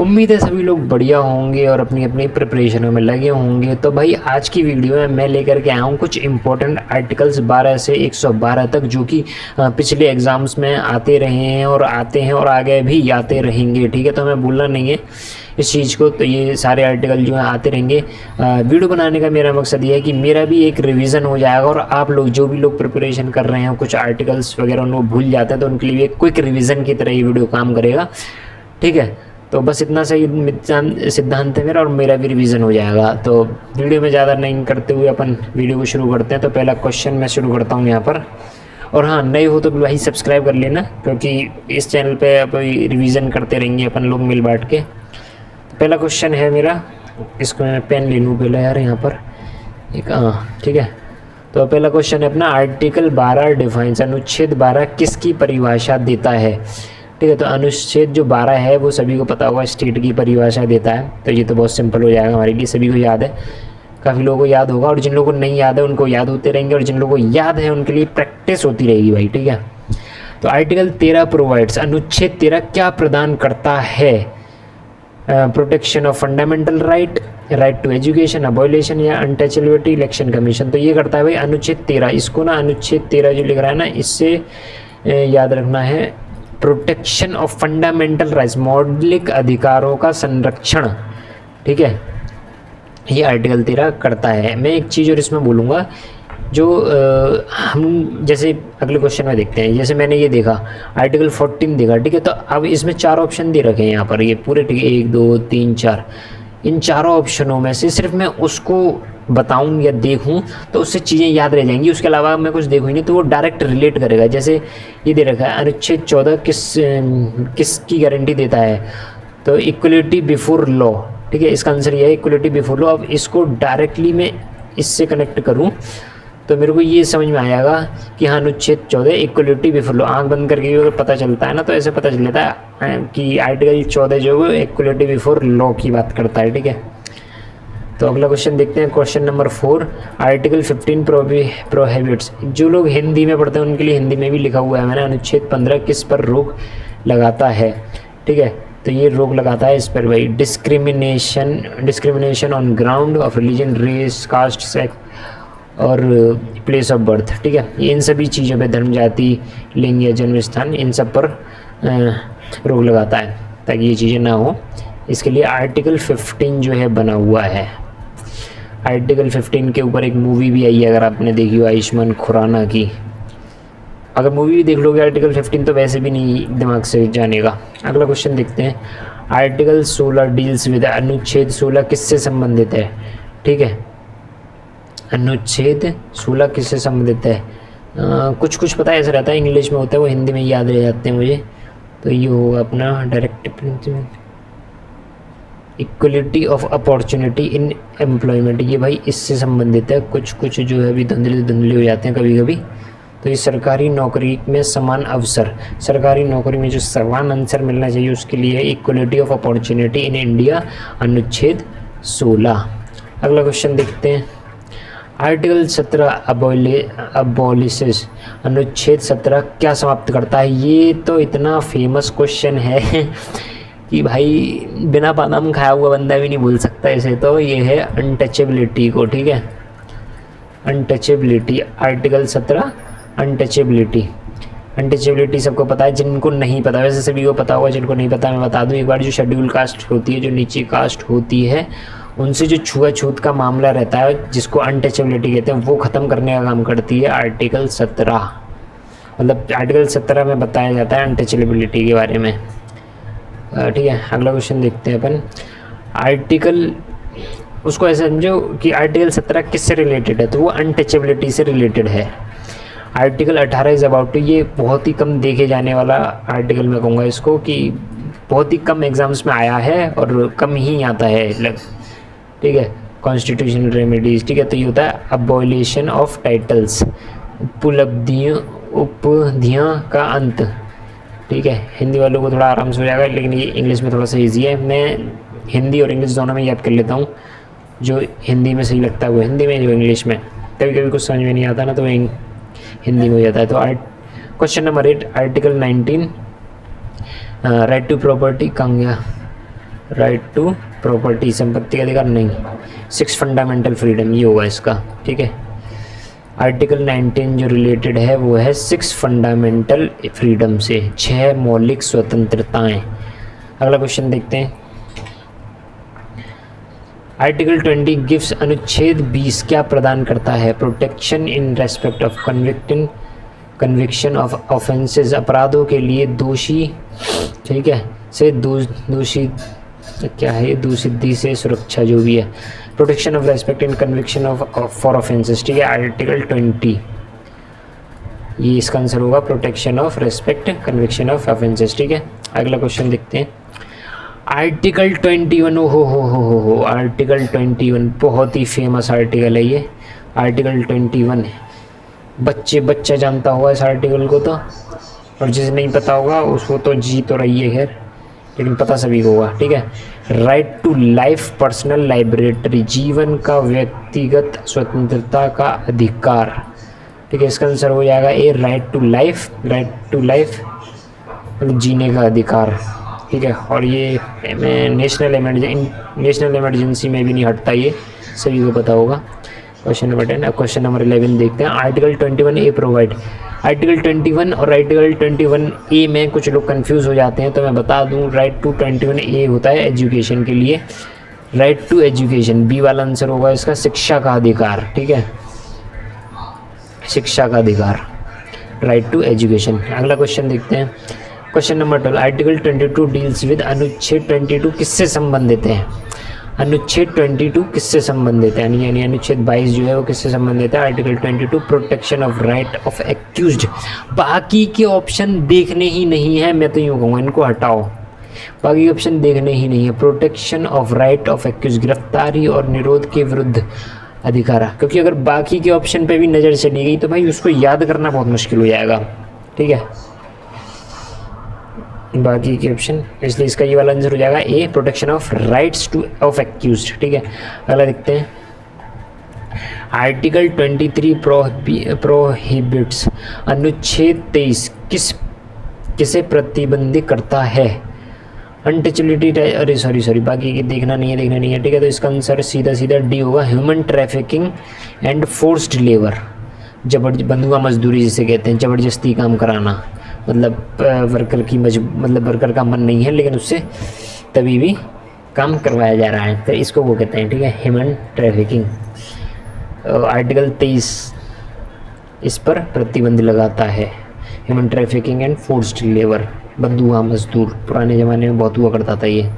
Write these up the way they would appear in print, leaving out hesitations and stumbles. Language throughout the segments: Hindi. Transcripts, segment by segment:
उम्मीद है सभी लोग बढ़िया होंगे और अपनी अपनी प्रिपरेशनों में लगे होंगे। तो भाई आज की वीडियो में मैं लेकर के आया हूँ कुछ इंपॉर्टेंट आर्टिकल्स 12 से 112 तक, जो कि पिछले एग्ज़ाम्स में आते रहे हैं और आते हैं और आगे भी आते रहेंगे। ठीक है, तो हमें भूलना नहीं है इस चीज़ को। तो ये सारे आर्टिकल जो हैं आते रहेंगे। वीडियो बनाने का मेरा मकसद ये है कि मेरा भी एक रिवीजन हो जाएगा और आप लोग जो भी लोग प्रिपरेशन कर रहे हैं कुछ आर्टिकल्स वगैरह उन लोग भूल जाते हैं तो उनके लिए एक क्विक रिवीजन की तरह ये वीडियो काम करेगा। ठीक है, तो बस इतना सही सिद्धांत है मेरा और मेरा भी रिवीजन हो जाएगा। तो वीडियो में ज़्यादा नहीं करते हुए अपन वीडियो को शुरू करते हैं। तो पहला क्वेश्चन मैं शुरू करता हूँ यहाँ पर। और हाँ, नए हो तो भाई सब्सक्राइब कर लेना, क्योंकि इस चैनल पे अब रिवीजन करते रहेंगे अपन लोग मिल बांट के। तो पहला क्वेश्चन है मेरा, इसको मैं पेन ले लूँ पहले यार यहाँ पर एक। हाँ ठीक है, तो पहला क्वेश्चन है अपना, आर्टिकल 12 डिफाइंस, अनुच्छेद 12 किसकी परिभाषा देता है। ठीक है, तो अनुच्छेद जो 12 है वो सभी को पता होगा, स्टेट की परिभाषा देता है। तो ये तो बहुत सिंपल हो जाएगा हमारे लिए, सभी को याद है, काफ़ी लोगों को याद होगा। और जिन लोगों को नहीं याद है उनको याद होते रहेंगे, और जिन लोगों को याद है उनके लिए प्रैक्टिस होती रहेगी भाई। ठीक है, तो आर्टिकल 13 प्रोवाइड्स, अनुच्छेद 13 क्या प्रदान करता है। Protection of fundamental right, right to education, abolition या अनटचेबिलिटी, इलेक्शन कमीशन। तो ये करता है भाई अनुच्छेद 13। इसको ना अनुच्छेद 13 जो लिख रहा है ना, इससे याद रखना है, प्रोटेक्शन ऑफ फंडामेंटल राइट्स, मौलिक अधिकारों का संरक्षण। ठीक है, ये आर्टिकल 13 करता है। मैं एक चीज़ और इसमें बोलूँगा, जो हम जैसे अगले क्वेश्चन में देखते हैं। जैसे मैंने ये देखा आर्टिकल 14 देखा, ठीक है, तो अब इसमें 4 ऑप्शन दे रखे हैं यहाँ पर, ये पूरे, ठीक है, 1 2 3 4। इन चारों ऑप्शनों में से सिर्फ मैं उसको बताऊं या देखूं तो उससे चीज़ें याद रह जाएंगी, उसके अलावा मैं कुछ देखूँ नहीं तो वो डायरेक्ट रिलेट करेगा। जैसे ये दे रखा है, अनुच्छेद 14 किसकी गारंटी देता है, तो इक्वलिटी बिफोर लॉ। ठीक है, इसका आंसर ये है, इक्वलिटी बिफोर लॉ। अब इसको डायरेक्टली मैं इससे कनेक्ट करूँ तो मेरे को ये समझ में आएगा कि हाँ, अनुच्छेद 14 इक्वलिटी बिफोर लॉ। आँख बंद करके अगर पता चलता है ना, तो ऐसे पता चल जाता है कि आर्टिकल 14 जो है इक्वलिटी बिफोर लॉ की बात करता है। ठीक है, तो अगला क्वेश्चन देखते हैं, क्वेश्चन नंबर 4, आर्टिकल 15 प्रोहिबिट्स। जो लोग हिंदी में पढ़ते हैं उनके लिए हिंदी में भी लिखा हुआ है मैंने, अनुच्छेद 15 किस पर रोक लगाता है। ठीक है, तो ये रोक लगाता है इस पर भाई, discrimination on ground of religion, race, caste, sex और प्लेस ऑफ बर्थ। ठीक है, इन सभी चीज़ों पे, धर्म, जाति, लिंग या जन्म स्थान, इन सब पर रोक लगाता है ताकि ये चीज़ें ना हो। इसके लिए आर्टिकल 15 जो है बना हुआ है। आर्टिकल 15 के ऊपर एक मूवी भी आई है, अगर आपने देखी हो, आयुष्मान खुराना की। अगर मूवी भी देख लोगे आर्टिकल 15 तो वैसे भी नहीं दिमाग से जानेगा। अगला क्वेश्चन देखते हैं, आर्टिकल 16 डील्स विद, अनुच्छेद 16 किससे संबंधित है। ठीक है, अनुच्छेद 16 किससे संबंधित है। कुछ कुछ पता है, ऐसा रहता है इंग्लिश में होता है, वो हिंदी में याद रह जाते हैं मुझे। तो ये होगा अपना direct principle, equality of opportunity in employment. ये भाई इससे संबंधित है। कुछ कुछ जो है अभी धुंधले हो जाते हैं कभी कभी। तो ये सरकारी नौकरी में समान अवसर, सरकारी नौकरी में जो समान अवसर मिलना चाहिए उसके लिए equality of opportunity in India, अनुच्छेद 16। अगला क्वेश्चन देखते हैं, आर्टिकल 17 अबॉलिशेस, अनुच्छेद 17 क्या समाप्त करता है। ये तो इतना फेमस क्वेश्चन है कि भाई बिना बादाम खाया हुआ बंदा भी नहीं भूल सकता इसे। तो ये है अनटचेबिलिटी को। ठीक है, अनटचेबिलिटी, आर्टिकल 17 अनटचेबिलिटी। अनटचेबिलिटी सबको पता है, जिनको नहीं पता वैसे सभी को पता होगा, जिनको नहीं पता मैं बता दूं एक बार। जो शेड्यूल कास्ट होती है, जो नीचे कास्ट होती है, उनसे जो छुआछूत का मामला रहता है जिसको अनटचेबिलिटी कहते हैं, वो ख़त्म करने का काम करती है आर्टिकल 17। मतलब आर्टिकल 17 में बताया जाता है अनटचेबिलिटी के बारे में। ठीक है, अगला क्वेश्चन देखते हैं अपन। आर्टिकल, उसको ऐसे समझो कि आर्टिकल 17 किससे रिलेटेड है, तो वो अनटचेबिलिटी से रिलेटेड है। आर्टिकल 18 इज़ अबाउट टू, ये बहुत ही कम देखे जाने वाला आर्टिकल मैं कहूँगा इसको, कि बहुत ही कम एग्जाम्स में आया है और कम ही आता है। ठीक है, कॉन्स्टिट्यूशनल रेमेडीज। ठीक है, तो ये होता है अबॉलिशन ऑफ टाइटल्स, उपधियाँ का अंत। ठीक है, हिंदी वालों को थोड़ा आराम से हो जाएगा, लेकिन ये इंग्लिश में थोड़ा सा ईजी है। मैं हिंदी और इंग्लिश दोनों में याद कर लेता हूँ, जो हिंदी में सही लगता है वो हिंदी में, जो इंग्लिश में। कभी कभी कुछ समझ में नहीं आता ना, तो हिंदी में हो जाता है। तो question number 8, article 19 right to property कहाँ गया, राइट टू प्रॉपर्टी, संपत्ति का अधिकार नहीं। 6 फंडामेंटल फ्रीडम ये होगा इसका, ठीक है। आर्टिकल 19 जो रिलेटेड है वो है 6 फंडामेंटल फ्रीडम से, 6 मौलिक स्वतंत्रताएं। अगला क्वेश्चन देखते हैं। आर्टिकल 20 गिव्स, अनुच्छेद 20 क्या प्रदान करता है? Protection in respect of conviction of offences, अपराधों के लिए दोषी, ठीक है, से दोषी क्या है, दोषिद्धि से सुरक्षा, जो भी है। Protection of respect in conviction of for offences, ठीक है। आर्टिकल 20 ये इसका आंसर होगा, protection of respect conviction of offences, ठीक है। अगला क्वेश्चन देखते हैं। आर्टिकल 21, हो आर्टिकल 21 बहुत ही फेमस आर्टिकल है ये। आर्टिकल 21 बच्चा जानता होगा इस आर्टिकल को तो, और जिसे नहीं पता होगा उसको तो जी तो रही है खैर, लेकिन पता सभी को होगा, ठीक है। Right to life, personal liberty, जीवन का व्यक्तिगत स्वतंत्रता का अधिकार, ठीक है। इसका आंसर हो जाएगा A, right to life. Right to life जीने का अधिकार, ठीक है। और ये नेशनल इमरजेंसी में भी नहीं हटता, ये सभी को पता होगा। Question number 10। क्वेश्चन नंबर 11 देखते हैं। आर्टिकल 21 ए प्रोवाइड, आर्टिकल 21 और आर्टिकल 21 ए में कुछ लोग कंफ्यूज हो जाते हैं, तो मैं बता दूं राइट टू 21 ए होता है एजुकेशन के लिए, राइट टू एजुकेशन। बी वाला आंसर होगा इसका, शिक्षा का अधिकार, ठीक है, शिक्षा का अधिकार, राइट टू एजुकेशन। अगला क्वेश्चन देखते हैं। Question number 12। Article 22 deals with, अनुच्छेद 22 किससे संबंधित है? अनुच्छेद 22 किससे संबंधित है? यानी अनुच्छेद 22 जो है वो किससे संबंधित है? Article 22 protection of right of accused. बाकी के ऑप्शन देखने ही नहीं है, मैं तो यूँ कहूँगा इनको हटाओ, बाकी ऑप्शन देखने ही नहीं है। Protection of right of accused, गिरफ्तारी और निरोध के विरुद्ध अधिकार, क्योंकि अगर बाकी के ऑप्शन पे भी नज़र चली गई तो भाई उसको याद करना बहुत मुश्किल हो जाएगा, ठीक है, बाकी के ऑप्शन, इसलिए इसका ये वाला आंसर हो जाएगा A, protection of rights to of accused, ठीक है। अगला देखते हैं। आर्टिकल 23 प्रोहिबिट्स, अनुच्छेद 23 किसे प्रतिबंधित करता है? अनटचेबिलिटी, अरे सॉरी बाकी की देखना नहीं है, ठीक है। तो इसका आंसर सीधा डी होगा, human trafficking and forced labour, बंधुआ मजदूरी जिसे कहते हैं, ज़बरदस्ती काम कराना, मतलब वर्कर का मन नहीं है लेकिन उससे तभी भी काम करवाया जा रहा है, तो इसको वो कहते हैं, ठीक है, ह्यूमन ट्रैफिकिंग। आर्टिकल 23 इस पर प्रतिबंध लगाता है, human trafficking and forced labour, बंधुआ मजदूर। पुराने ज़माने में बहुत हुआ करता था ये,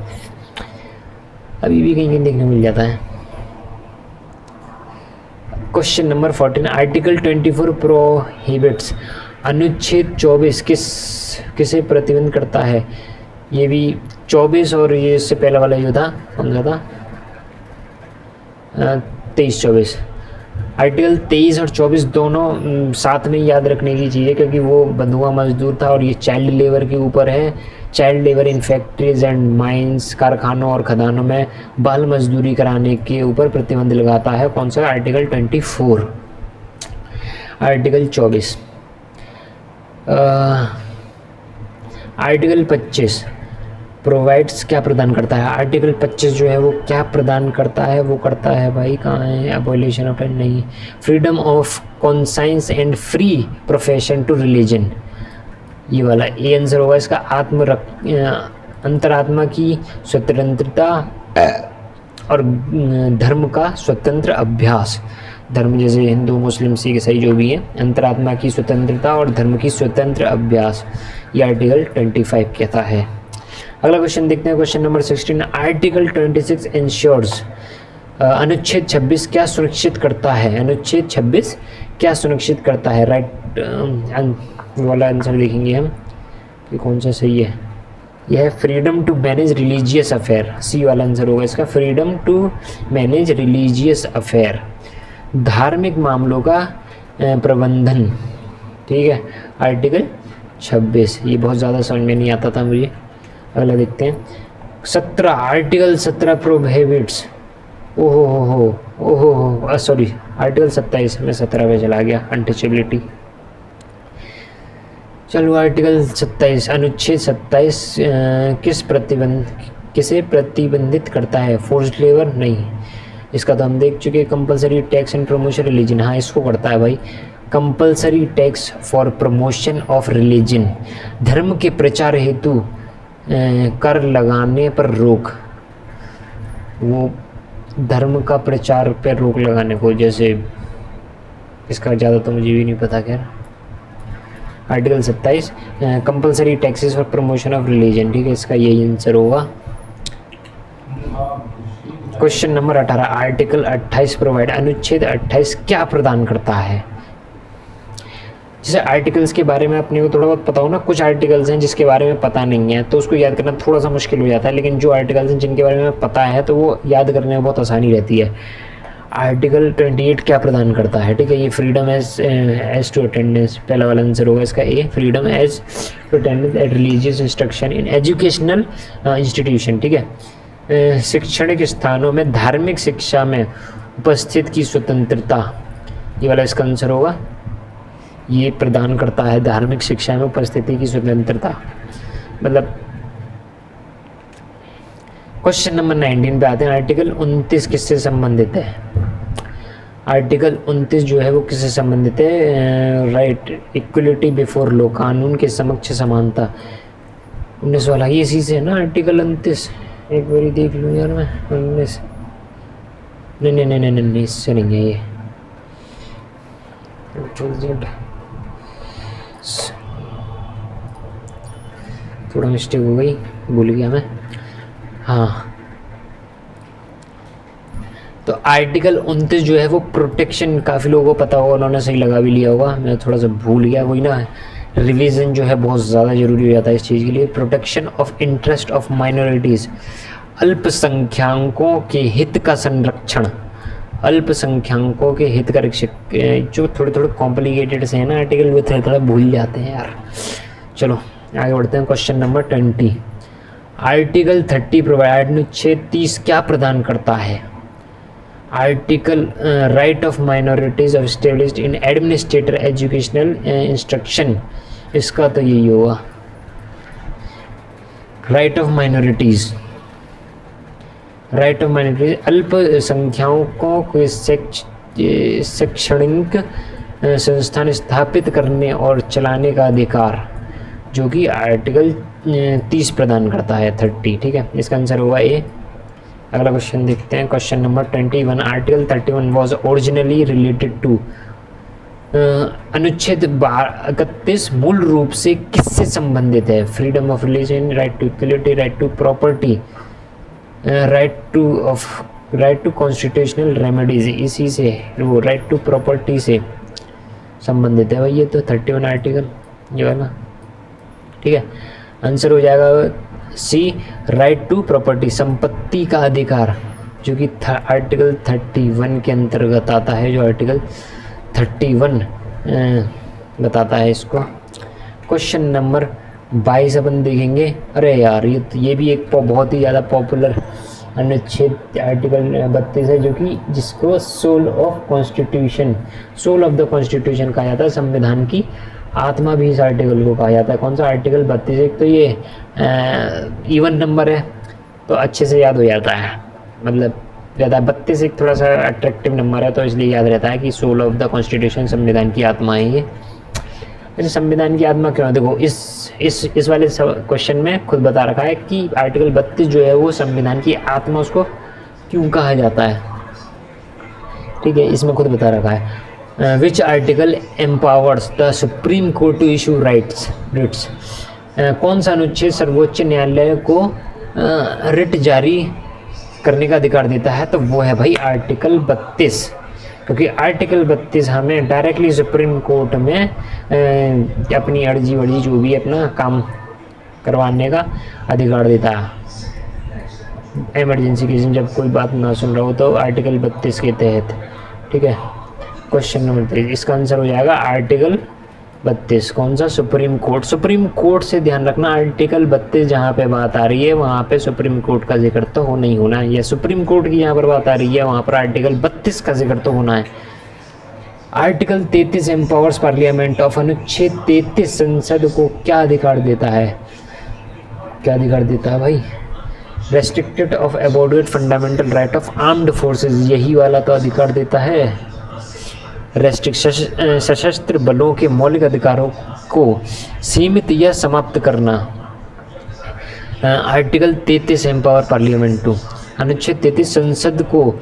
अभी भी कहीं देखने मिल जाता है। Question number 14। आर्टिकल 24 प्रोहिबिट्स, अनुच्छेद 24 किसे प्रतिबंध करता है? ये भी 24 और ये इससे पहले वाला जो था कौन सा था, 23-24। आर्टिकल 23 और 24 दोनों साथ में याद रखने की चीज़ है, क्योंकि वो बंधुआ मजदूर था और ये चाइल्ड लेबर के ऊपर है। Child labour in factories and mines, कारखानों और खदानों में बाल मजदूरी कराने के ऊपर प्रतिबंध लगाता है। कौन सा? आर्टिकल 24। आर्टिकल 24। आर्टिकल 25 प्रोवाइड्स क्या प्रदान करता है? आर्टिकल 25 जो है वो क्या प्रदान करता है? वो करता है भाई, कहाँ है? अबॉलिशन ऑफ नहीं, freedom of conscience and free profession to religion, ये वाला ए आंसर होगा इसका। अंतरात्मा की स्वतंत्रता और धर्म का स्वतंत्र अभ्यास, धर्म जैसे हिंदू मुस्लिम सिख ईसाई जो भी है, अंतरात्मा की स्वतंत्रता और धर्म की स्वतंत्र अभ्यास, ये आर्टिकल 25 कहता है। अगला क्वेश्चन देखते हैं, क्वेश्चन नंबर 16। आर्टिकल 26 इंश्योर्स, अनुच्छेद 26 क्या सुनिश्चित करता है? अनुच्छेद 26 क्या सुनिश्चित करता है? राइट वाला आंसर देखेंगे हम कि कौन सा सही है। यह है freedom to manage religious affair, C वाला आंसर होगा इसका, freedom to manage religious affair, धार्मिक मामलों का प्रबंधन, ठीक है, आर्टिकल 26। ये बहुत ज़्यादा समझ में नहीं आता था मुझे। अगला देखते हैं 17। आर्टिकल 17 प्रोहिबिट्स, ओहो सॉरी, आर्टिकल 27 में 17 पे चला गया, अनटचेबिलिटी। चलो आर्टिकल 27, अनुच्छेद 27 किसे प्रतिबंधित करता है? फोर्स्ड लेबर नहीं, इसका तो हम देख चुके। Compulsory tax and promotion religion, हाँ इसको करता है भाई। Compulsory tax for promotion of religion, धर्म के प्रचार हेतु कर लगाने पर रोक, वो धर्म का प्रचार पर रोक लगाने को, जैसे इसका ज़्यादा तो मुझे भी नहीं पता। खैर article 27 compulsory taxes for promotion of religion, ठीक है, इसका यही आंसर होगा। क्वेश्चन नंबर 18, आर्टिकल 28 प्रोवाइड, अनुच्छेद 28 क्या प्रदान करता है? जैसे आर्टिकल्स के बारे में अपने को थोड़ा बहुत पता हो ना, कुछ आर्टिकल्स हैं जिसके बारे में पता नहीं है तो उसको याद करना थोड़ा सा मुश्किल हो जाता है, लेकिन जो आर्टिकल्स हैं जिनके बारे में पता है तो वो याद करने में बहुत आसानी रहती है। आर्टिकल 28 क्या प्रदान करता है? ठीक है, ये फ्रीडम एज टू अटेंडेंस, पहला वाला आंसर होगा इसका A, freedom as to attendance at religious instruction in educational institution, ठीक है, शैक्षणिक स्थानों में धार्मिक शिक्षा में उपस्थित की स्वतंत्रता, ये वाला इसका आंसर होगा। ये प्रदान करता है धार्मिक शिक्षा में उपस्थिति की स्वतंत्रता, मतलब। क्वेश्चन नंबर 19 पे आते हैं। आर्टिकल 29 किससे संबंधित है? आर्टिकल 29 जो है वो किससे संबंधित है? राइट, इक्वलिटी बिफोर लॉ, कानून के समक्ष समानता। 19 वाला ये इसी से है ना आर्टिकल 29, एक बारी देख लूँ यार मैं। 19 नहीं, इससे नहीं है ये। थोड़ा मिस्टेक हो गई, भूल गया मैं। हाँ, तो आर्टिकल 29 जो है वो प्रोटेक्शन, काफ़ी लोगों को पता होगा, उन्होंने सही लगा भी लिया होगा, मैं थोड़ा सा भूल गया। वही ना, रिवीजन जो है बहुत ज़्यादा ज़रूरी हो जाता है इस चीज़ के लिए। Protection of interest of minorities, अल्पसंख्यकों के हित का संरक्षण, अल्पसंख्यकों के हित का रक्षक। जो थोड़े कॉम्प्लिकेटेड से है ना आर्टिकल, वो थोड़ा भूल जाते हैं यार। चलो आगे बढ़ते हैं। क्वेश्चन नंबर 20, आर्टिकल 30 प्रोवाइड, अनुच्छेद 30 क्या प्रदान करता है? Article right of minorities established in administrator educational instruction, इसका तो यही होगा, right of minorities. Right of minorities, अल्पसंख्यकों को शैक्षणिक संस्थान स्थापित करने और चलाने का अधिकार, जो कि आर्टिकल 30 प्रदान करता है, 30, ठीक है, इसका आंसर होगा ए। अगला क्वेश्चन देखते हैं। Question number 21, article 31 was originally related to, अनुच्छेद 31 मूल रूप से किससे संबंधित है? Freedom of religion, right to equality, right to property, right to constitutional remedies, इसी से वो राइट टू प्रॉपर्टी से संबंधित है भाई ये तो 31 आर्टिकल, ये वाला, ठीक है। आंसर हो जाएगा सी, राइट टू प्रॉपर्टी, संपत्ति का अधिकार, जो कि आर्टिकल 31 के अंतर्गत आता है, जो आर्टिकल 31 बताता है इसको। क्वेश्चन नंबर 22 अपन देखेंगे। अरे यार, ये भी एक बहुत ही ज़्यादा पॉपुलर अनुच्छेद आर्टिकल 32 है, जो कि जिसको soul of constitution, soul of the constitution कहा जाता है, संविधान की आत्मा भी इस आर्टिकल को कहा जाता है। कौन सा? आर्टिकल 32। एक तो ये इवन नंबर है तो अच्छे से याद हो जाता है, मतलब ज़्यादा 32 एक थोड़ा सा अट्रैक्टिव नंबर है, तो इसलिए याद रहता है कि सोल ऑफ द कॉन्स्टिट्यूशन, संविधान की आत्मा है ये। वैसे संविधान की आत्मा क्यों है? देखो इस वाले क्वेश्चन में खुद बता रखा है कि आर्टिकल 32 जो है वो संविधान की आत्मा, उसको क्यों कहा जाता है, ठीक है, इसमें खुद बता रखा है। Which article empowers the Supreme Court to issue writs, कौन सा अनुच्छेद सर्वोच्च न्यायालय को रिट जारी करने का अधिकार देता है? तो वो है भाई आर्टिकल 32, क्योंकि आर्टिकल 32 हमें डायरेक्टली सुप्रीम कोर्ट में अपनी अर्जी वर्जी जो भी अपना काम करवाने का अधिकार देता है। इमरजेंसी केस में जब कोई बात ना सुन रहा हो तो आर्टिकल 32 के तहत, ठीक है। क्वेश्चन नंबर 3, इसका आंसर हो जाएगा आर्टिकल 32। कौन सा? Supreme court. सुप्रीम कोर्ट से ध्यान रखना, आर्टिकल 32 जहाँ पे बात आ रही है वहाँ पे सुप्रीम कोर्ट का जिक्र तो हो नहीं होना है, या सुप्रीम कोर्ट की यहाँ पर बात आ रही है वहाँ पर आर्टिकल 32 का जिक्र तो होना है। आर्टिकल 33 एम्पावर्स पार्लियामेंट ऑफ, अनुच्छेद 33 संसद को क्या अधिकार देता है? क्या अधिकार देता है भाई? Restricted of abrogated fundamental right of armed forces, यही वाला तो अधिकार देता है। सशस्त्र बलों के मौलिक अधिकारों को सीमित या समाप्त करना। आर्टिकल 33 एम्पावर पार्लियामेंट टू, अनुच्छेद 33 संसद को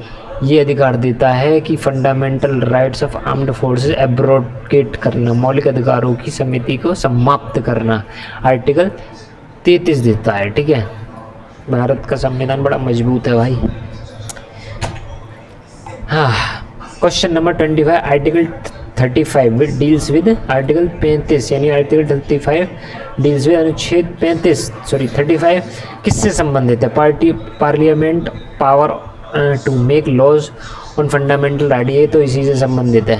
ये अधिकार देता है कि fundamental rights of armed forces abrogate करना, मौलिक अधिकारों की समिति को समाप्त करना, आर्टिकल 33 देता है। ठीक है, भारत का संविधान बड़ा मजबूत है भाई। हाँ, question number 25, article 35 deals with, article 35 यानी आर्टिकल 35 डील्स विद, अनुच्छेद 35 किससे संबंधित है? Parliament power to make laws on fundamental right, ये तो इसी से संबंधित है।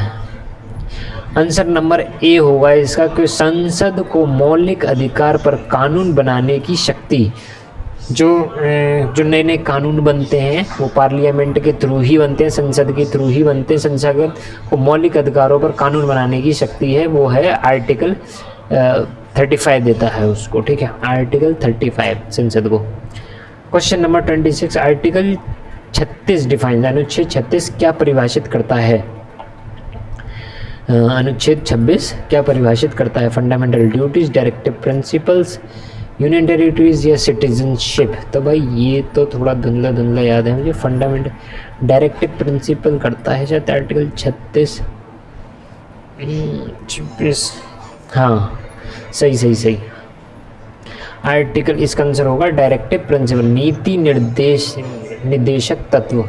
आंसर नंबर ए होगा इसका कि संसद को मौलिक अधिकार पर कानून बनाने की शक्ति, जो नए नए कानून बनते हैं वो पार्लियामेंट के थ्रू ही बनते हैं, संसद के थ्रू ही बनते हैं। संसद को मौलिक अधिकारों पर कानून बनाने की शक्ति है, वो है आर्टिकल 35 देता है उसको। ठीक है, आर्टिकल 35 संसद को। क्वेश्चन नंबर 26, आर्टिकल 36 डिफाइन, अनुच्छेद 36 क्या परिभाषित करता है? अनुच्छेद 26 क्या परिभाषित करता है? Fundamental duties, directive principles, union territories या सिटीजनशिप? तो भाई ये तो थोड़ा धुंधला धुंधला याद है मुझे। फंडामेंटल डायरेक्टिव प्रिंसिपल करता है शायद आर्टिकल 36, हाँ सही। आर्टिकल, इसका आंसर होगा डायरेक्टिव प्रिंसिपल, नीति निर्देशक तत्व,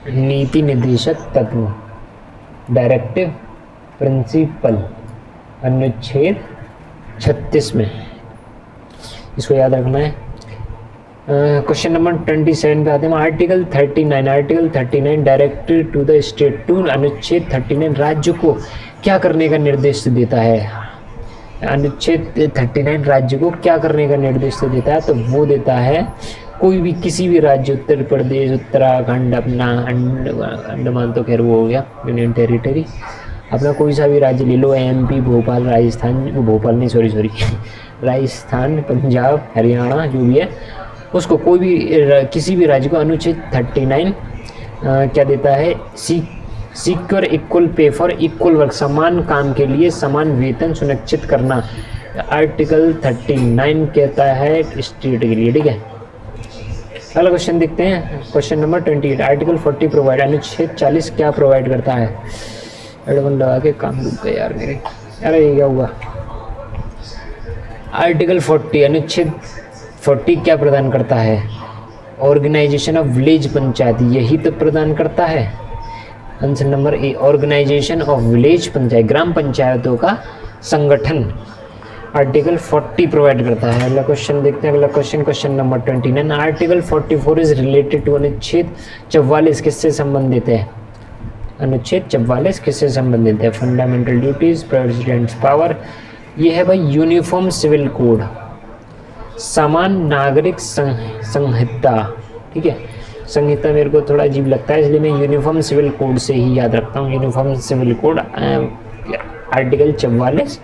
नीति निर्देशक तत्व, डायरेक्टिव प्रिंसिपल, अनुच्छेद 36 में, इसको याद रखना है। क्वेश्चन नंबर 27 पे आते हैं। Article 39 directive to the state to, अनुच्छेद 39 राज्य को क्या करने का निर्देश देता है? अनुच्छेद 39 राज्य को क्या करने का निर्देश देता है? तो वो देता है कोई भी, किसी भी राज्य, उत्तर प्रदेश, उत्तराखंड, अपना अंडमान तो खैर वो हो गया यूनियन टेरिटरी, अपना कोई सा भी राज्य ले लो, एमपी, भोपाल, राजस्थान, भोपाल नहीं सॉरी राजस्थान, पंजाब, हरियाणा, जो भी है, उसको कोई भी किसी भी राज्य को अनुच्छेद 39 क्या देता है? Secure equal pay for equal work, समान काम के लिए समान वेतन सुनिश्चित करना, आर्टिकल 39 कहता है स्टेट के लिए। ठीक है, अगला क्वेश्चन देखते हैं। क्वेश्चन नंबर 28, आर्टिकल 40 प्रोवाइड, अनुच्छेद 40 क्या प्रोवाइड करता है? हेडफोन लगा के काम रुक गए यार मेरे, अरे ये क्या हुआ? आर्टिकल 40 अनुच्छेद 40 क्या प्रदान करता है? ऑर्गेनाइजेशन ऑफ विलेज पंचायत, यही तो प्रदान करता है। Answer number A, organisation of village panchayat, ग्राम पंचायतों का संगठन, आर्टिकल 40 प्रोवाइड करता है। अगला क्वेश्चन देखते हैं। अगला question number 29, article 44 is related to, अनुच्छेद 44 किससे संबंधित है? अनुच्छेद 44 किससे संबंधित है? फंडामेंटल ड्यूटीज, प्रेसिडेंट्स पावर, ये है भाई यूनिफॉर्म सिविल कोड, समान नागरिक संहिता। ठीक है, संहिता मेरे को थोड़ा अजीब लगता है, इसलिए मैं यूनिफॉर्म सिविल कोड से ही याद रखता हूँ। यूनिफॉर्म सिविल कोड, आर्टिकल 44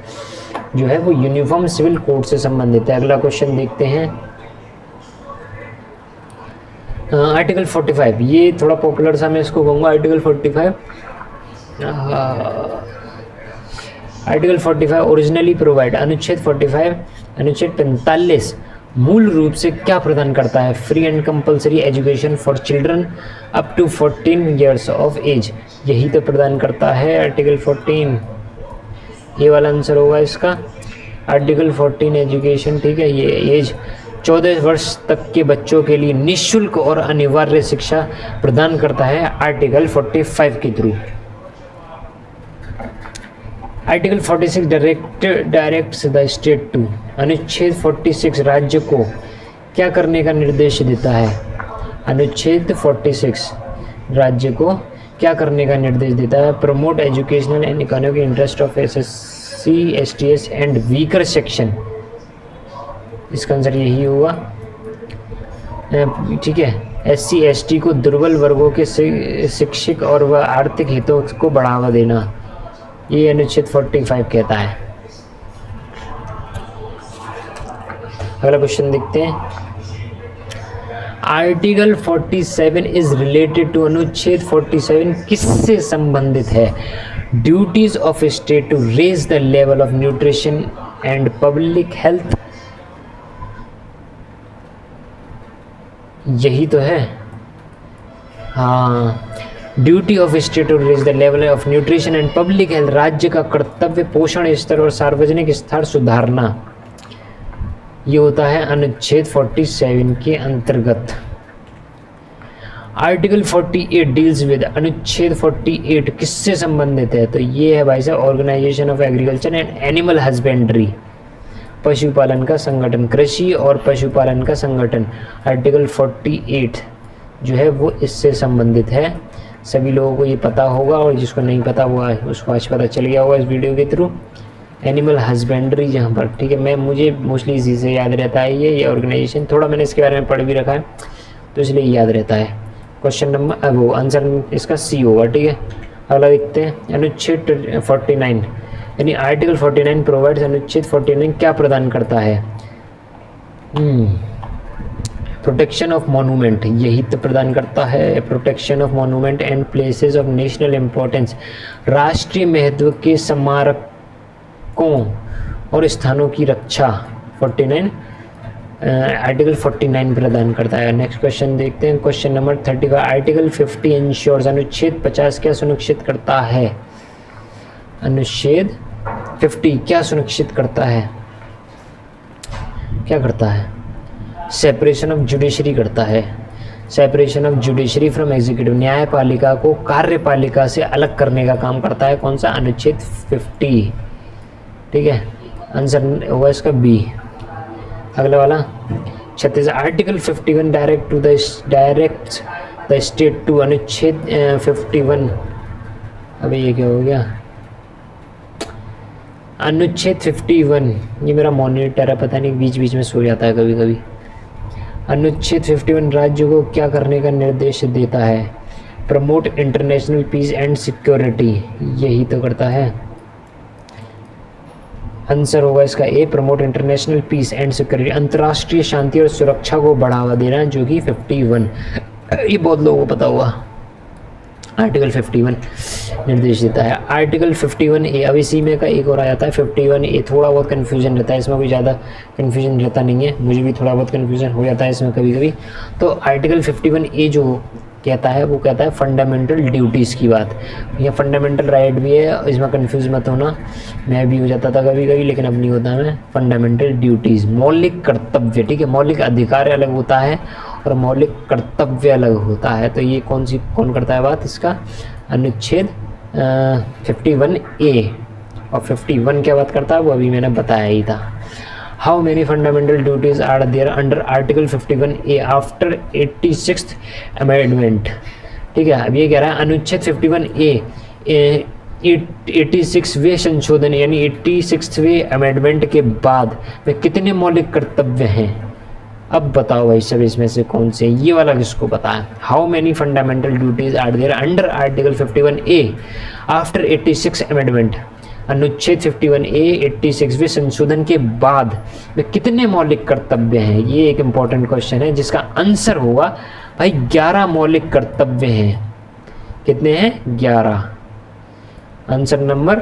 जो है वो यूनिफॉर्म सिविल कोड से संबंधित है। अगला क्वेश्चन देखते हैं। आर्टिकल 45, ये थोड़ा पॉपुलर सा, मैं इसको कहूँगा आर्टिकल 45। आर्टिकल 45 ओरिजिनली प्रोवाइड, अनुच्छेद 45, अनुच्छेद 45 मूल रूप से क्या प्रदान करता है? Free and compulsory education for children up to 14 years of age, यही तो प्रदान करता है आर्टिकल 14, ये वाला आंसर होगा इसका, आर्टिकल 14 एजुकेशन। ठीक है, ये एज 14 वर्ष तक के बच्चों के लिए निःशुल्क और अनिवार्य शिक्षा प्रदान करता है आर्टिकल 45 के through. Article 46 directs the state to, अनुच्छेद 46 राज्य को क्या करने का निर्देश देता है? अनुच्छेद 46 राज्य को क्या करने का निर्देश देता है? Promote educational and economic interest of SC STS and weaker section, इसका आंसर यही होगा। ठीक है, SC ST को दुर्बल वर्गों के शिक्षित और व आर्थिक हितों को बढ़ावा देना, ये अनुच्छेद 45 कहता है। अगला क्वेश्चन देखते हैं। आर्टिकल 47 इज रिलेटेड टू, अनुच्छेद 47 किससे संबंधित है? Duties of state to raise the level of nutrition and public health, यही तो है। हाँ, duty of state to raise the level of nutrition and public health, राज्य का कर्तव्य पोषण स्तर और सार्वजनिक स्तर सुधारना, ये होता है अनुच्छेद 47 के अंतर्गत। आर्टिकल 48 डील्स विद, अनुच्छेद 48 किससे संबंधित है? तो ये है भाई साहब organisation of agriculture and animal husbandry, पशुपालन का संगठन, कृषि और पशुपालन का संगठन। आर्टिकल 48 जो है वो इससे संबंधित है। सभी लोगों को ये पता होगा, और जिसको नहीं पता हुआ है उसको आज पता चल गया होगा इस वीडियो के थ्रू। एनिमल हस्बेंड्री जहाँ पर, ठीक है, मैं मुझे मोस्टली इसी से याद रहता है ये ऑर्गेनाइजेशन, थोड़ा मैंने इसके बारे में पढ़ भी रखा है तो इसलिए याद रहता है। क्वेश्चन नंबर वो आंसर इसका सी होगा, ठीक है। अगला देखते हैं, अनुच्छेद 49 यानी आर्टिकल 49 प्रोवाइड्स, अनुच्छेद 49 क्या प्रदान करता है? प्रोटेक्शन ऑफ मॉन्यूमेंट, यही तो प्रदान करता है। Protection of monument and places of national importance, राष्ट्रीय महत्व के स्मारकों और स्थानों की रक्षा 49 आर्टिकल 49 प्रदान करता है। नेक्स्ट क्वेश्चन देखते हैं, क्वेश्चन नंबर 35। आर्टिकल 50 इंश्योर्स, अनुच्छेद 50 क्या सुनिश्चित करता है? अनुच्छेद 50 क्या सुनिश्चित करता है? क्या करता है? सेपरेशन ऑफ जुडिशरी करता है। Separation of judiciary from executive, न्यायपालिका को कार्यपालिका से अलग करने का काम करता है। कौन सा? अनुच्छेद 50, ठीक है। आंसर होगा इसका बी। अगला वाला 36, article 51 direct the state to, अनुच्छेद 51, अभी ये क्या हो गया? अनुच्छेद 51, ये मेरा मॉनिटर है, पता नहीं बीच बीच में सो जाता है कभी कभी। अनुच्छेद 51 राज्य को क्या करने का निर्देश देता है? Promote international peace and security, यही तो करता है। आंसर होगा इसका A, promote international peace and security, अंतर्राष्ट्रीय शांति और सुरक्षा को बढ़ावा देना, जो कि 51, ये बहुत लोगों को पता हुआ। आर्टिकल 51 निर्देश देता है। आर्टिकल 51 ए, अब इसी में का एक और आ जाता है 51 ए, थोड़ा बहुत कन्फ्यूजन रहता है इसमें, कोई ज़्यादा कन्फ्यूजन रहता नहीं है, मुझे भी थोड़ा बहुत कन्फ्यूजन हो जाता है इसमें कभी कभी। तो आर्टिकल 51 ए जो कहता है वो कहता है फंडामेंटल ड्यूटीज़ की बात, या फंडामेंटल राइट भी है, इसमें कंफ्यूज मत होना, मैं भी हो जाता था कभी कभी लेकिन अब नहीं होता मैं। फंडामेंटल ड्यूटीज़, मौलिक कर्तव्य, ठीक है, मौलिक अधिकार अलग होता है और मौलिक कर्तव्य अलग होता है। तो ये कौन करता है बात इसका? अनुच्छेद 51 ए, और 51 क्या बात करता है वो अभी मैंने बताया ही था। How many fundamental duties are there under article 51 A after 86th amendment, ठीक है। अब ये कह रहा है अनुच्छेद 51 ए 86वें संशोधन यानी 86वें अमेंडमेंट के बाद में कितने मौलिक कर्तव्य हैं? अब बताओ भाई सब इसमें से कौन से? ये वाला किसको पता है? How many fundamental duties are there under article 51 A after 86 amendment, अनुच्छेद 51 ए 86वें संशोधन के बाद में कितने मौलिक कर्तव्य हैं? ये एक इम्पॉर्टेंट क्वेश्चन है जिसका आंसर होगा भाई 11 मौलिक कर्तव्य हैं। कितने हैं? 11। आंसर नंबर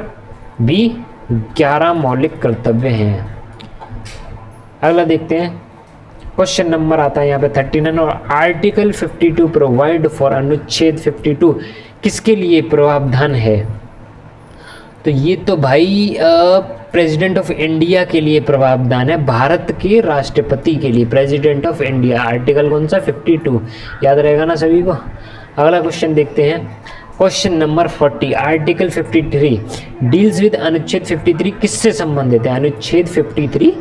बी, 11 मौलिक कर्तव्य हैं। अगला देखते हैं, क्वेश्चन नंबर आता है यहाँ पे 39, और आर्टिकल 52 प्रोवाइड फॉर, अनुच्छेद 52 किसके लिए प्रावधान है? तो ये तो भाई प्रेसिडेंट ऑफ इंडिया के लिए प्रावधान है, भारत के राष्ट्रपति के लिए, प्रेसिडेंट ऑफ इंडिया। आर्टिकल कौन सा? 52, याद रहेगा ना सभी को। अगला क्वेश्चन देखते हैं, question number 40, article 53 deals with, अनुच्छेद 53 किससे संबंधित है? अनुच्छेद 53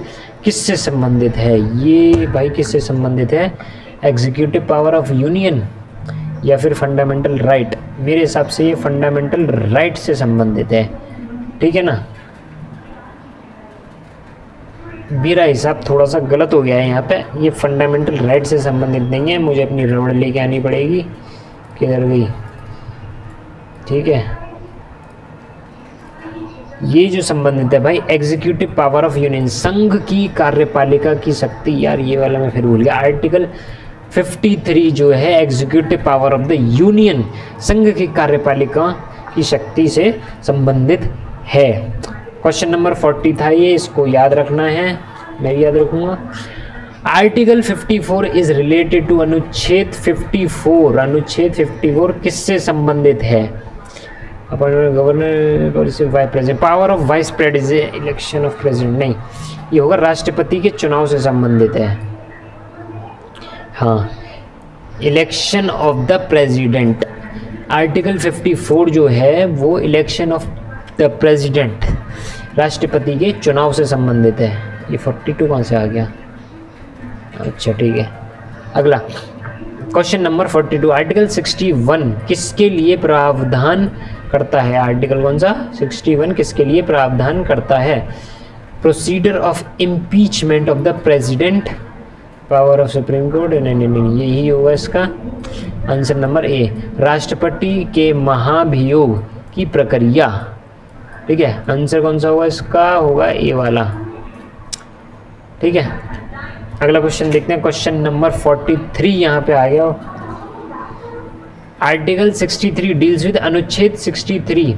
किससे संबंधित है? ये भाई किससे संबंधित है? एग्जीक्यूटिव पावर ऑफ यूनियन या फिर फंडामेंटल राइट? मेरे हिसाब से ये फंडामेंटल राइट से संबंधित है, ठीक है ना। मेरा हिसाब थोड़ा सा गलत हो गया है यहाँ पे, ये फंडामेंटल राइट से संबंधित नहीं है, मुझे अपनी रबड़ लेके आनी पड़ेगी। किधर गई? ठीक है, ये जो संबंधित है भाई एग्जीक्यूटिव पावर ऑफ यूनियन, संघ की कार्यपालिका की शक्ति, यार ये वाला मैं फिर भूल गया। आर्टिकल 53 जो है executive power of the union, संघ की कार्यपालिका की शक्ति से संबंधित है। क्वेश्चन नंबर 40 था ये, इसको याद रखना है, मैं भी याद रखूँगा। आर्टिकल 54 इज रिलेटेड टू, अनुच्छेद 54, अनुच्छेद 54 किससे संबंधित है? अपन governor vice president, power of vice president, election of president नहीं, ये होगा राष्ट्रपति के चुनाव से संबंधित है। हाँ, election of the president, article 54 जो है वो इलेक्शन ऑफ द प्रेसिडेंट, राष्ट्रपति के चुनाव से संबंधित है। ये 42 कहाँ से आ गया? अच्छा ठीक है, अगला क्वेश्चन नंबर 42, आर्टिकल 61 किसके लिए प्रावधान करता है? आर्टिकल कौन सा? 61 किसके लिए प्रावधान करता है? Procedure of impeachment of the president, power of supreme court, नहीं यही होगा इसका आंसर नंबर ए, राष्ट्रपति के महाभियोग की प्रक्रिया। ठीक है, आंसर कौन सा होगा इसका? होगा ए वाला। ठीक है, अगला क्वेश्चन देखते हैं, क्वेश्चन नंबर 43 यहाँ पे आ गया। आर्टिकल 63 डील्स विद, अनुच्छेद 63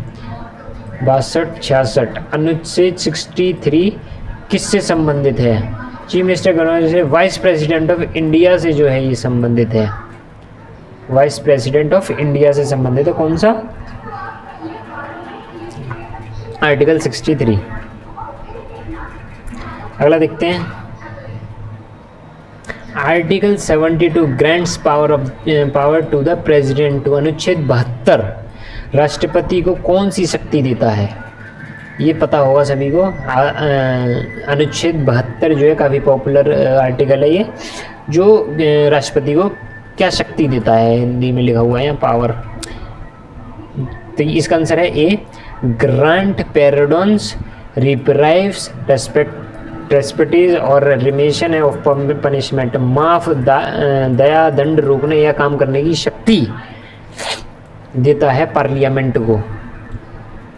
62 66, अनुच्छेद 63 किससे संबंधित है? चीफ मिनिस्टर गवर्नर से, वाइस प्रेसिडेंट ऑफ इंडिया से जो है ये संबंधित है, वाइस प्रेसिडेंट ऑफ इंडिया से संबंधित है। कौन सा? आर्टिकल 63। अगला देखते हैं, article 72 grants power to the president, अनुच्छेद 72 राष्ट्रपति को कौन सी शक्ति देता है? ये पता होगा सभी को। अनुच्छेद 72 जो है काफ़ी पॉपुलर आर्टिकल है ये, जो राष्ट्रपति को क्या शक्ति देता है, हिंदी में लिखा हुआ है यहाँ पावर। तो इसका आंसर है ए, ग्रांट पैराडोन्स, रिप्राइव्स, रेस्पेक्टिव और रिमेशन ऑफ पनिशमेंट, माफ, दया, दंड रोकने या काम करने की शक्ति देता है पार्लियामेंट को।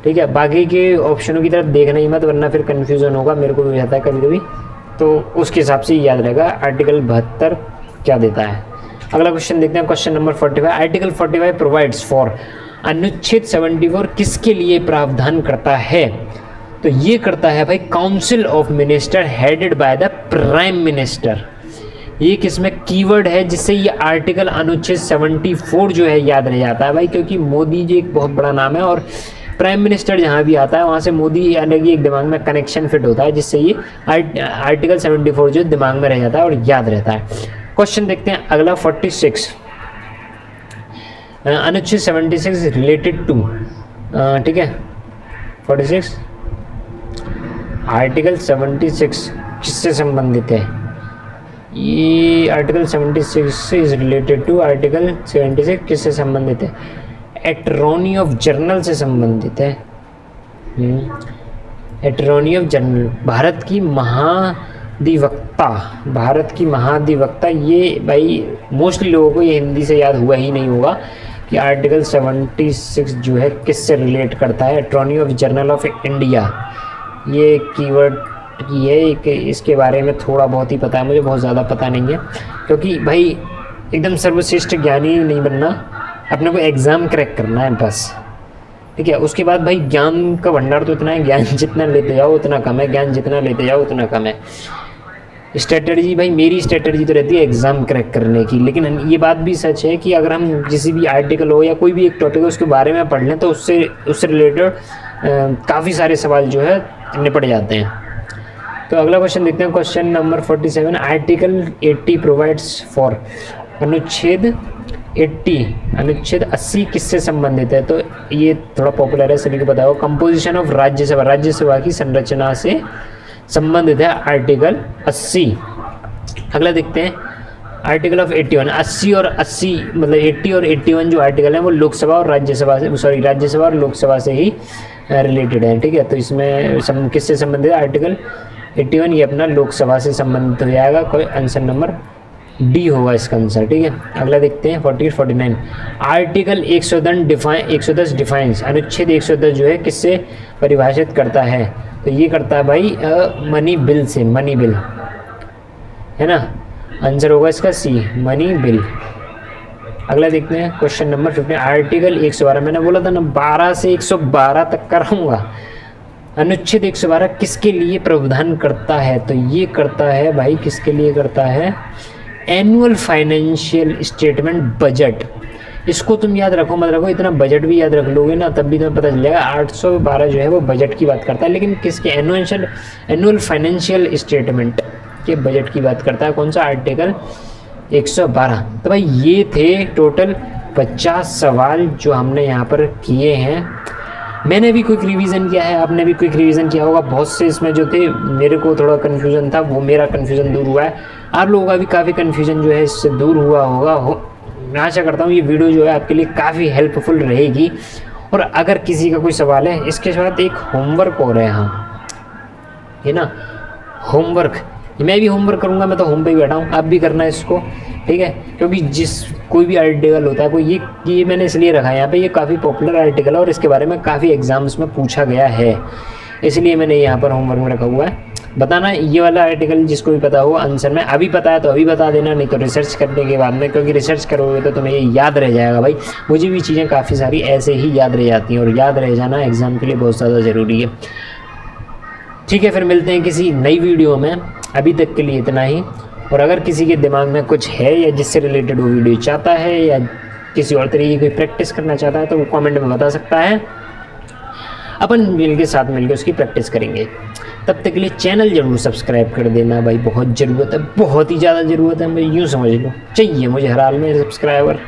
ठीक है, बाकी के ऑप्शनों की तरफ देखना ही मत, वरना फिर कन्फ्यूजन होगा, मेरे को भी हो जाता है कभी कभी, तो उसके हिसाब से याद रहेगा आर्टिकल 72 क्या देता है। अगला क्वेश्चन देखते हैं, question number 45, article 45 provides for, अनुच्छेद 74 किसके लिए प्रावधान करता है? तो ये करता है भाई council of minister headed by the prime minister. ये किसमें कीवर्ड है जिससे ये आर्टिकल अनुच्छेद 74 जो है याद रह जाता है भाई, क्योंकि मोदी जी एक बहुत बड़ा नाम है और प्राइम मिनिस्टर जहाँ भी आता है वहाँ से मोदी अलग ही एक दिमाग में कनेक्शन फिट होता है, जिससे ये आर्टिकल 74 जो दिमाग में रह जाता है और याद रहता है। क्वेश्चन देखते हैं अगला 46, अनुच्छेद 76 रिलेटेड टू, ठीक है 46, आर्टिकल 76 किससे संबंधित है? ये article 76 is related to, article 76 किससे संबंधित है? एटर्नी ऑफ जनरल से संबंधित है। एटर्नी ऑफ जनरल, भारत की महाधिवक्ता, भारत की महाधिवक्ता, ये भाई मोस्टली लोगों को ये हिंदी से याद हुआ ही नहीं होगा कि आर्टिकल 76 जो है किससे रिलेट करता है। Attorney of general of India, ये कीवर्ड की है, इसके बारे में थोड़ा बहुत ही पता है मुझे, बहुत ज़्यादा पता नहीं है, क्योंकि भाई एकदम सर्वश्रेष्ठ ज्ञानी नहीं बनना, अपने को एग्ज़ाम क्रैक करना है बस। ठीक है, उसके बाद भाई ज्ञान का भंडार तो इतना है, ज्ञान जितना लेते जाओ उतना कम है, ज्ञान जितना लेते जाओ उतना कम है। स्ट्रेटजी भाई, मेरी स्ट्रेटजी तो रहती है एग्ज़ाम क्रैक करने की, लेकिन ये बात भी सच है कि अगर हम किसी भी आर्टिकल हो या कोई भी एक टॉपिक हो उसके बारे में पढ़ लें तो उससे रिलेटेड काफ़ी सारे सवाल जो है निपट जाते हैं। तो अगला क्वेश्चन देखते हैं, question number 47, article 80 provides for, अनुच्छेद 80 किससे संबंधित है? तो ये थोड़ा पॉपुलर है, सभी को पता होगा, कंपोजिशन ऑफ राज्यसभा, राज्यसभा की संरचना से संबंधित है आर्टिकल 80। अगला देखते हैं आर्टिकल ऑफ 81, 80 और 80 मतलब 80 और 81 जो आर्टिकल है वो लोकसभा और राज्यसभा से, सॉरी राज्यसभा और लोकसभा से ही रिलेटेड है। ठीक है, तो इसमें किससे संबंधित है? आर्टिकल 81 ये अपना लोकसभा से संबंधित हो जाएगा। कोई आंसर नंबर डी होगा इसका आंसर। ठीक है, अगला देखते हैं 48 49। आर्टिकल 110 डिफाइंस, अनुच्छेद 110 जो है किससे परिभाषित करता है? तो ये करता है भाई मनी बिल से, मनी बिल है ना, आंसर होगा इसका सी, मनी बिल। अगला देखते हैं क्वेश्चन नंबर 15। आर्टिकल 112, मैंने बोला था ना 12 से 112 तक कराऊंगा। अनुच्छेद 112 किसके लिए प्रावधान करता है? तो ये करता है भाई, किसके लिए करता है? Annual financial statement, budget. इसको तुम याद रखो मत रखो, इतना बजट भी याद रख लोगे ना तब भी तुम्हें पता चल जाएगा। 812 जो है वो बजट की बात करता है, लेकिन किसके? एनुअल फाइनेंशियल स्टेटमेंट के बजट की बात करता है। कौन सा? आर्टिकल 112। तो भाई ये थे टोटल 50 सवाल जो हमने यहाँ पर किए हैं। मैंने भी क्विक रिवीजन किया है, आपने भी क्विक रिवीजन किया होगा। बहुत से इसमें जो थे मेरे को थोड़ा कन्फ्यूज़न था, वो मेरा कन्फ्यूज़न दूर हुआ है। आप लोगों का भी काफ़ी कन्फ्यूज़न जो है इससे दूर हुआ होगा। मैं आशा करता हूँ ये वीडियो जो है आपके लिए काफ़ी हेल्पफुल रहेगी। और अगर किसी का कोई सवाल है, इसके साथ एक होमवर्क हो रहा है, हाँ है ना, होमवर्क। मैं भी होमवर्क करूँगा, मैं तो होम पे ही बैठा हूँ, आप भी करना है इसको। ठीक है, क्योंकि कोई भी आर्टिकल होता है, कोई ये मैंने इसलिए रखा है यहाँ पे, ये काफ़ी पॉपुलर आर्टिकल है और इसके बारे में काफ़ी एग्जाम्स में पूछा गया है, इसलिए मैंने यहाँ पर होमवर्क में रखा हुआ है। बताना ये वाला आर्टिकल जिसको भी पता हो आंसर में। अभी पता है तो अभी बता देना, नहीं तो रिसर्च करने के बाद में, क्योंकि रिसर्च करोगे तो तुम्हें ये याद रह जाएगा भाई। मुझे भी चीज़ें काफ़ी सारी ऐसे ही याद रह जाती हैं, और याद रह जाना एग्ज़ाम के लिए बहुत ज़्यादा ज़रूरी है। ठीक है, फिर मिलते हैं किसी नई वीडियो में। अभी तक के लिए इतना ही। और अगर किसी के दिमाग में कुछ है या जिससे रिलेटेड वो वीडियो चाहता है या किसी और तरीके की प्रैक्टिस करना चाहता है तो वो कमेंट में बता सकता है, अपन साथ मिलकर उसकी प्रैक्टिस करेंगे। तब तक के लिए चैनल जरूर सब्सक्राइब कर देना भाई, बहुत ज़रूरत है, बहुत ही ज़्यादा ज़रूरत है, मैं यूँ समझ लो, चाहिए मुझे हर हाल में सब्सक्राइबर।